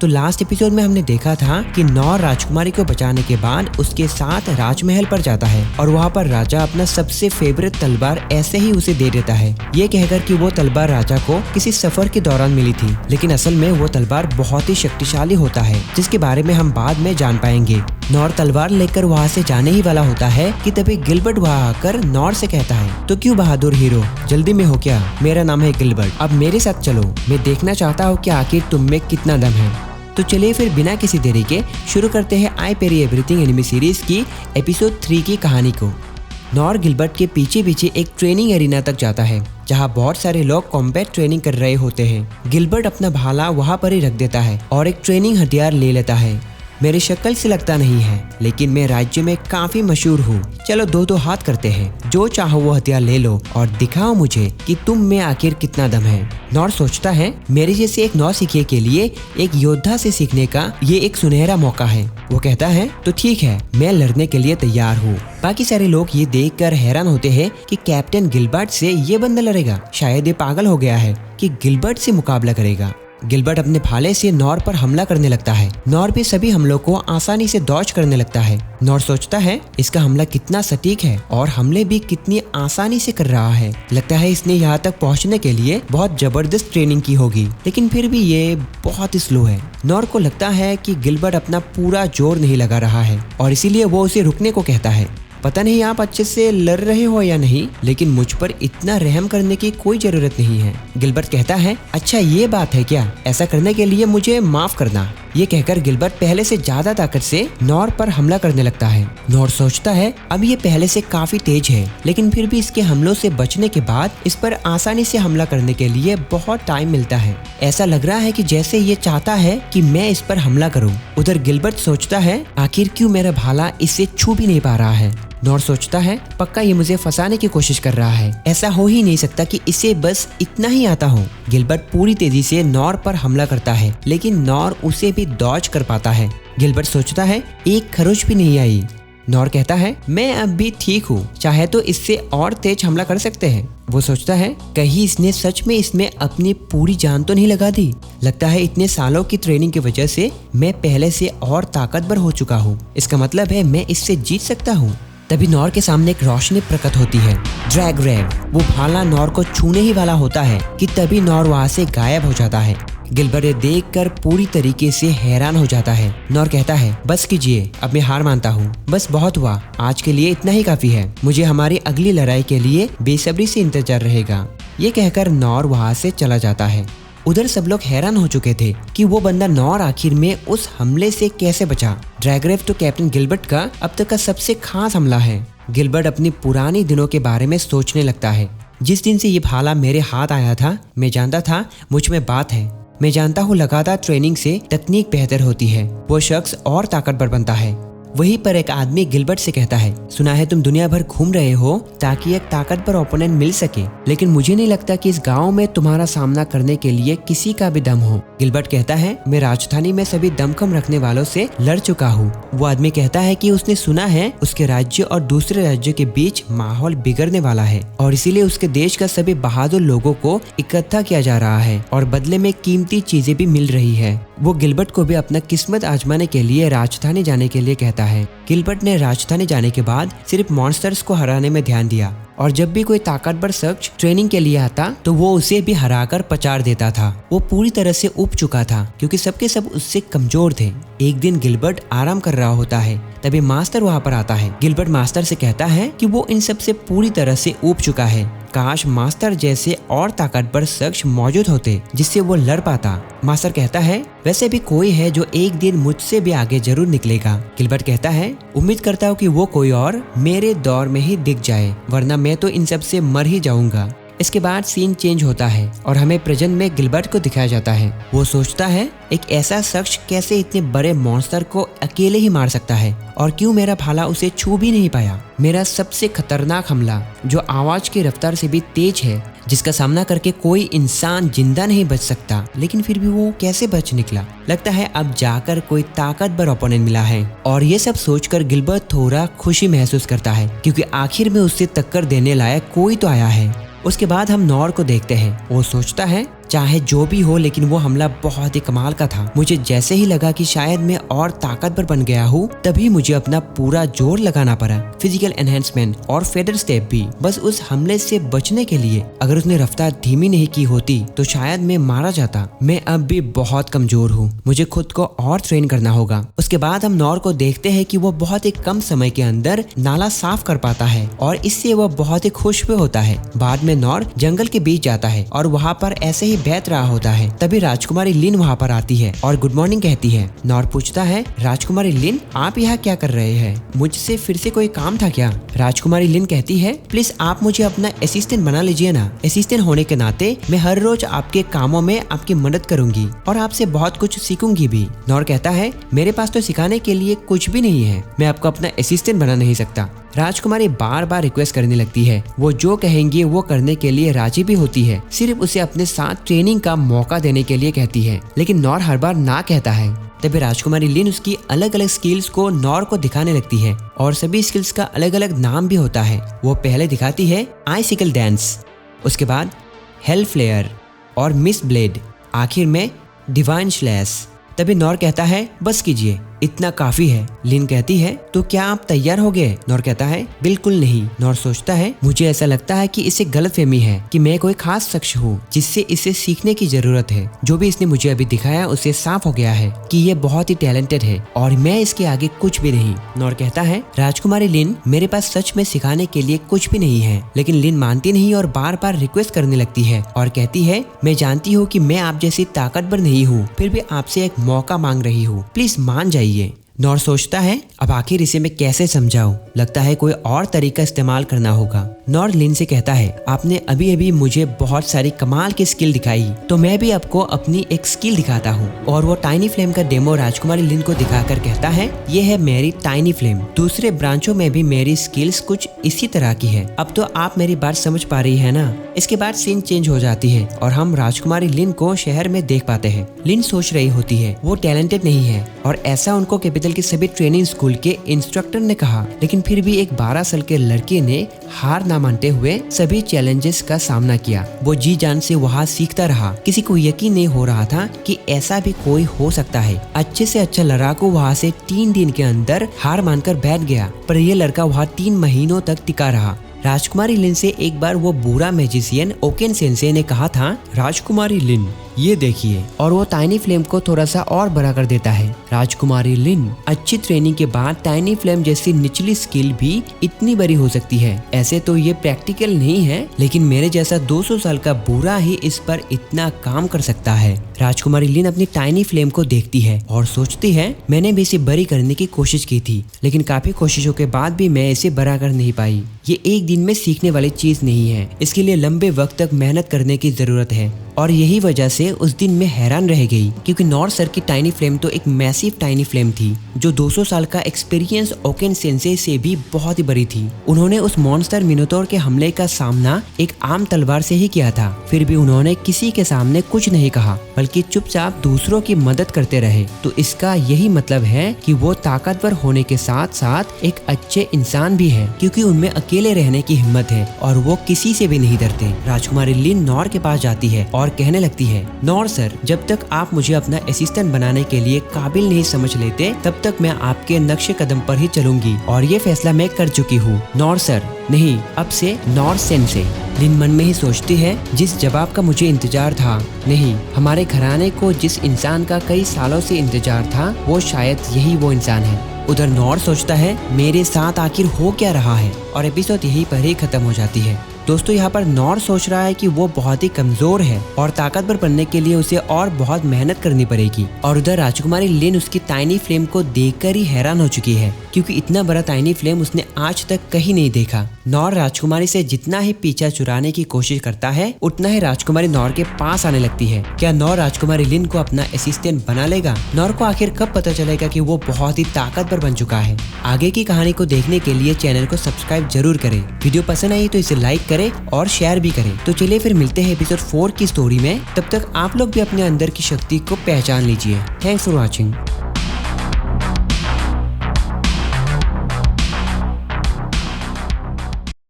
तो last episode में हमने देखा था कि नॉर राजकुमारी को बचाने के बाद उसके साथ राजमहल पर जाता है और वहाँ पर राजा अपना सबसे फेवरेट तलवार ऐसे ही उसे दे देता है, ये कहकर कि वो तलवार राजा को किसी सफर के दौरान मिली थी। लेकिन असल में वो तलवार बहुत ही शक्तिशाली होता है, जिसके बारे में हम बाद में जान पाएंगे। नॉर तलवार लेकर वहाँ से जाने ही वाला होता है कि तभी गिलबर्ट वहाँ आकर नॉर से कहता है, तो क्यों बहादुर हीरो, जल्दी में हो क्या? मेरा नाम है गिलबर्ट, अब मेरे साथ चलो, मैं देखना चाहता हूँ कि आखिर तुम में कितना दम है। तो चलिए फिर बिना किसी देरी के शुरू करते हैं आई पेरी एवरीथिंग एनिमी सीरीज की एपिसोड 3 की कहानी को। नॉर गिलबर्ट के पीछे पीछे एक ट्रेनिंग एरिना तक जाता है, जहाँ बहुत सारे लोग कॉम्बैट ट्रेनिंग कर रहे होते हैं। गिलबर्ट अपना भाला वहाँ पर ही रख देता है और एक ट्रेनिंग हथियार ले लेता है। मेरी शक्ल से लगता नहीं है, लेकिन मैं राज्य में काफी मशहूर हूँ। चलो दो हाथ करते हैं, जो चाहो वो हथियार ले लो और दिखाओ मुझे कि तुम में आखिर कितना दम है। नॉर सोचता है, मेरे जैसे एक नौसिखिए के लिए एक योद्धा से सीखने का ये एक सुनहरा मौका है। वो कहता है, तो ठीक है, मैं लड़ने के लिए तैयार हूँ। बाकी सारे लोग ये देखकर हैरान होते हैं कि कैप्टन गिलबर्ट से ये बंदा लड़ेगा, शायद ये पागल हो गया है कि गिलबर्ट से मुकाबला करेगा। गिलबर्ट अपने भाले से नॉर पर हमला करने लगता है। नॉर भी सभी हमलों को आसानी से डॉज करने लगता है। नॉर सोचता है, इसका हमला कितना सटीक है और हमले भी कितनी आसानी से कर रहा है। लगता है इसने यहाँ तक पहुँचने के लिए बहुत जबरदस्त ट्रेनिंग की होगी, लेकिन फिर भी ये बहुत स्लो है। नॉर को लगता है कि गिलबर्ट अपना पूरा जोर नहीं लगा रहा है और इसीलिए वो उसे रुकने को कहता है। पता नहीं आप अच्छे से लड़ रहे हो या नहीं, लेकिन मुझ पर इतना रहम करने की कोई जरूरत नहीं है। गिलबर्ट कहता है, अच्छा ये बात है क्या? ऐसा करने के लिए मुझे माफ करना। ये कहकर गिलबर्ट पहले से ज्यादा ताकत से नॉर पर हमला करने लगता है। नॉर सोचता है, अब ये पहले से काफी तेज है, लेकिन फिर भी इसके हमलों से बचने के बाद इस पर आसानी से हमला करने के लिए बहुत टाइम मिलता है। ऐसा लग रहा है कि जैसे ये चाहता है कि मैं इस पर हमला करूं। उधर गिलबर्ट सोचता है, आखिर क्यों मेरा भाला इससे छू भी नहीं पा रहा है। नॉर सोचता है, पक्का ये मुझे फंसाने की कोशिश कर रहा है, ऐसा हो ही नहीं सकता कि इसे बस इतना ही आता हो। गिलबर्ट पूरी तेजी से नॉर पर हमला करता है, लेकिन नॉर उसे भी डॉज कर पाता है। गिलबर्ट सोचता है, एक खरोच भी नहीं आई। नॉर कहता है, मैं अब भी ठीक हूँ, चाहे तो इससे और तेज हमला कर सकते हैं। वो सोचता है, कहीं इसने सच में इसमें अपनी पूरी जान तो नहीं लगा दी। लगता है इतने सालों की ट्रेनिंग की वजह से मैं पहले से और ताकतवर हो चुका हूँ। इसका मतलब है मैं इससे जीत सकता हूँ। तभी नॉर के सामने एक रोशनी प्रकट होती है, ड्रैग रैग। वो भाला नॉर को छूने ही वाला होता है कि तभी नॉर वहाँ से गायब हो जाता है। गिलबर्ट ये देखकर पूरी तरीके से हैरान हो जाता है। नॉर कहता है, बस कीजिए, अब मैं हार मानता हूँ, बस बहुत हुआ, आज के लिए इतना ही काफी है। मुझे हमारी अगली लड़ाई के लिए बेसब्री से इंतजार रहेगा। ये कहकर नॉर वहाँ से चला जाता है। उधर सब लोग हैरान हो चुके थे कि वो बंदा नॉर आखिर में उस हमले से कैसे बचा। ड्रैगरेव तो कैप्टन गिलबर्ट का अब तक का सबसे खास हमला है। गिलबर्ट अपनी पुरानी दिनों के बारे में सोचने लगता है। जिस दिन से ये भाला मेरे हाथ आया था, मैं जानता था मुझ में बात है। मैं जानता हूँ लगातार ट्रेनिंग से तकनीक बेहतर होती है, वो शख्स और ताकतवर बनता है। वहीं पर एक आदमी गिलबर्ट से कहता है, सुना है तुम दुनिया भर घूम रहे हो ताकि एक ताकतवर ओपोनेंट मिल सके, लेकिन मुझे नहीं लगता कि इस गांव में तुम्हारा सामना करने के लिए किसी का भी दम हो। गिलबर्ट कहता है, मैं राजधानी में सभी दमखम रखने वालों से लड़ चुका हूँ। वो आदमी कहता है कि उसने सुना है उसके राज्य और दूसरे राज्यों के बीच माहौल बिगड़ने वाला है और इसीलिए उसके देश का सभी बहादुर लोगों को इकट्ठा किया जा रहा है और बदले में कीमती चीजें भी मिल रही है। वो गिलबर्ट को भी अपना किस्मत आजमाने के लिए राजधानी जाने के लिए कहता है। गिलबर्ट ने राजधानी जाने के बाद सिर्फ मॉन्स्टर्स को हराने में ध्यान दिया और जब भी कोई ताकतवर शख्स ट्रेनिंग के लिए आता तो वो उसे भी हराकर पचार देता था। वो पूरी तरह से ऊब चुका था क्योंकि सबके सब उससे कमजोर थे। एक दिन गिलबर्ट आराम कर रहा होता है, तभी मास्टर वहाँ पर आता है। गिलबर्ट मास्टर से कहता है कि वो इन सब से पूरी तरह से ऊब चुका है। काश मास्टर जैसे और ताकतवर शख्स मौजूद होते जिससे वो लड़ पाता। मास्टर कहता है, वैसे भी कोई है जो एक दिन मुझसे भी आगे जरूर निकलेगा। गिलबर्ट कहता है, उम्मीद करता हूँ कि वो कोई और मेरे दौर में ही दिख जाए, वरना मैं तो इन सब से मर ही जाऊंगा। इसके बाद सीन चेंज होता है और हमें प्रेजेंट में गिलबर्ट को दिखाया जाता है। वो सोचता है, एक ऐसा शख्स कैसे इतने बड़े मॉन्स्टर को अकेले ही मार सकता है और क्यों मेरा भाला उसे छू भी नहीं पाया। मेरा सबसे खतरनाक हमला जो आवाज की रफ्तार से भी तेज है, जिसका सामना करके कोई इंसान जिंदा नहीं बच सकता, लेकिन फिर भी वो कैसे बच निकला। लगता है अब जाकर कोई ताकतवर ओपोनेंट मिला है और ये सब सोचकर गिलबर्ट थोड़ा खुशी महसूस करता है क्योंकि आखिर में उससे टक्कर देने लायक कोई तो आया है। उसके बाद हम नॉर को देखते हैं। वो सोचता है, चाहे जो भी हो, लेकिन वो हमला बहुत ही कमाल का था। मुझे जैसे ही लगा कि शायद मैं और ताकतवर बन गया हूँ, तभी मुझे अपना पूरा जोर लगाना पड़ा। फिजिकल एनहेंसमेंट और फेदर स्टेप भी, बस उस हमले से बचने के लिए। अगर उसने रफ्तार धीमी नहीं की होती तो शायद मैं मारा जाता। मैं अब भी बहुत कमजोर हूँ, मुझे खुद को और ट्रेन करना होगा। उसके बाद हम नॉर को देखते हैं कि वो बहुत ही कम समय के अंदर नाला साफ कर पाता है और इससे वो बहुत ही खुश भी होता है। बाद में नॉर जंगल के बीच जाता है और वहाँ पर ऐसे ही बहत रहा होता है। तभी राजकुमारी लिन वहाँ पर आती है और गुड मॉर्निंग कहती है। नॉर पूछता है, राजकुमारी लिन आप यहाँ क्या कर रहे हैं? मुझसे फिर से कोई काम था क्या? राजकुमारी लिन कहती है, प्लीज आप मुझे अपना असिस्टेंट बना लीजिए ना। असिस्टेंट होने के नाते मैं हर रोज आपके कामों में आपकी मदद करूंगी और आपसे बहुत कुछ सीखूंगी भी। नॉर कहता है, मेरे पास तो सिखाने के लिए कुछ भी नहीं है, मैं आपको अपना असिस्टेंट बना नहीं सकता। राजकुमारी बार बार रिक्वेस्ट करने लगती है। वो जो कहेंगे वो करने के लिए राजी भी होती है, सिर्फ उसे अपने साथ ट्रेनिंग का मौका देने के लिए कहती है, लेकिन नॉर हर बार ना कहता है। तभी राजकुमारी लिन उसकी अलग अलग स्किल्स को नॉर को दिखाने लगती है और सभी स्किल्स का अलग अलग नाम भी होता है। वो पहले दिखाती है आइसिकल डांस, उसके बाद हेल फ्लेयर और मिस ब्लेड, आखिर में डिवाइन स्लैश। तभी नॉर कहता है, बस कीजिए, इतना काफी है। लिन कहती है, तो क्या आप तैयार हो गए? नॉर कहता है, बिल्कुल नहीं। नॉर सोचता है, मुझे ऐसा लगता है कि इसे गलतफहमी है कि मैं कोई खास शख्स हूँ जिससे इसे सीखने की जरूरत है। जो भी इसने मुझे अभी दिखाया उससे साफ हो गया है कि ये बहुत ही टैलेंटेड है और मैं इसके आगे कुछ भी नहीं। नॉर कहता है, राजकुमारी लिन, मेरे पास सच में सिखाने के लिए कुछ भी नहीं है। लेकिन लिन मानती नहीं और बार बार रिक्वेस्ट करने लगती है और कहती है, मैं जानती हूँ कि मैं आप जैसी ताकतवर नहीं हूँ, फिर भी आपसे एक मौका मांग रही हूँ, प्लीज मान जाइए। नॉर सोचता है, अब आखिर इसे मैं कैसे समझाऊं? लगता है कोई और तरीका इस्तेमाल करना होगा। नॉर लिन से कहता है, आपने अभी अभी मुझे बहुत सारी कमाल की स्किल दिखाई, तो मैं भी आपको अपनी एक स्किल दिखाता हूँ। और वो टाइनी फ्लेम का डेमो राजकुमारी लिन को दिखाकर कहता है, ये है मेरी टाइनी फ्लेम। दूसरे ब्रांचों में भी मेरी स्किल्स कुछ इसी तरह की है। अब तो आप मेरी बात समझ पा रही है ना? इसके बाद सीन चेंज हो जाती है और हम राजकुमारी लिन को शहर में देख पाते हैं। लिन सोच रही होती है वो टैलेंटेड नहीं है और ऐसा उनको कैपिटल के सभी ट्रेनिंग स्कूल के इंस्ट्रक्टर ने कहा, लेकिन फिर भी एक 12 साल के लड़के ने हार ना मानते हुए सभी चैलेंजेस का सामना किया। वो जी जान से वहाँ सीखता रहा। किसी को यकीन नहीं हो रहा था कि ऐसा भी कोई हो सकता है। अच्छे से अच्छा लड़ाकू वहाँ से 3 दिन के अंदर हार मानकर बैठ गया, पर यह लड़का वहाँ 3 महीनों तक टिका रहा। राजकुमारी लिन से एक बार वो बुरा मैजिशियन ओकेन सेंसे ने कहा था, राजकुमारी लिन ये देखिए, और वो टाइनी फ्लेम को थोड़ा सा और बड़ा कर देता है। राजकुमारी लिन, अच्छी ट्रेनिंग के बाद टाइनी फ्लेम जैसी निचली स्किल भी इतनी बड़ी हो सकती है। ऐसे तो ये प्रैक्टिकल नहीं है, लेकिन मेरे जैसा 200 साल का बूढ़ा ही इस पर इतना काम कर सकता है। राजकुमारी लिन अपनी टाइनी फ्लेम को देखती है और सोचती है, मैंने भी इसे बड़ी करने की कोशिश की थी, लेकिन काफी कोशिशों के बाद भी मैं इसे बड़ा कर नहीं पाई। ये एक दिन में सीखने वाली चीज नहीं है, इसके लिए लंबे वक्त तक मेहनत करने की जरूरत है। और यही वजह से उस दिन मैं हैरान रह गई, क्योंकि नॉर सर की टाइनी फ्लेम तो एक मैसिव टाइनी फ्लेम थी जो 200 साल का एक्सपीरियंस ओकेन सेंसे से भी बहुत ही बड़ी थी। उन्होंने उस मॉन्स्टर मिनोटोर के हमले का सामना एक आम तलवार से ही किया था, फिर भी उन्होंने किसी के सामने कुछ नहीं कहा, बल्कि चुपचाप दूसरों की मदद करते रहे। तो इसका यही मतलब है कि वो ताकतवर होने के साथ साथ एक अच्छे इंसान भी है, क्योंकि उनमें अकेले रहने की हिम्मत है और वो किसी से भी नहीं डरते। राजकुमारी लिन नॉर के पास जाती है और कहने लगती है, नॉर सर, जब तक आप मुझे अपना असिस्टेंट बनाने के लिए काबिल नहीं समझ लेते, तब तक मैं आपके नक्शे कदम पर ही चलूंगी और ये फैसला मैं कर चुकी हूँ। नॉर सर नहीं, अब से नॉर सेंसे। लिन मन में ही सोचती है, जिस जवाब का मुझे इंतजार था, नहीं, हमारे घराने को जिस इंसान का कई सालों से इंतजार था, वो शायद यही वो इंसान है। उधर नॉर सोचता है, मेरे साथ आखिर हो क्या रहा है, और एपिसोड यहीं पर ही खत्म हो जाती है। दोस्तों, यहाँ पर नॉर सोच रहा है कि वो बहुत ही कमजोर है और ताकतवर बनने के लिए उसे और बहुत मेहनत करनी पड़ेगी। और उधर राजकुमारी लिन उसकी टाइनी फ्लेम को देखकर ही हैरान हो चुकी है, क्योंकि इतना बड़ा टाइनी फ्लेम उसने आज तक कहीं नहीं देखा। नॉर राजकुमारी से जितना ही पीछा चुराने की कोशिश करता है, उतना ही राजकुमारी नॉर के पास आने लगती है। क्या नॉर राजकुमारी लिन को अपना असिस्टेंट बना लेगा? नॉर को आखिर कब पता चलेगा कि वो बहुत ही ताकतवर बन चुका है? आगे की कहानी को देखने के लिए चैनल को सब्सक्राइब जरूर करें। वीडियो पसंद आई तो इसे लाइक करें और शेयर भी करें। तो चलिए फिर मिलते हैं एपिसोड 4 की स्टोरी में। तब तक आप लोग भी अपने अंदर की शक्ति को पहचान लीजिए। Thanks for watching.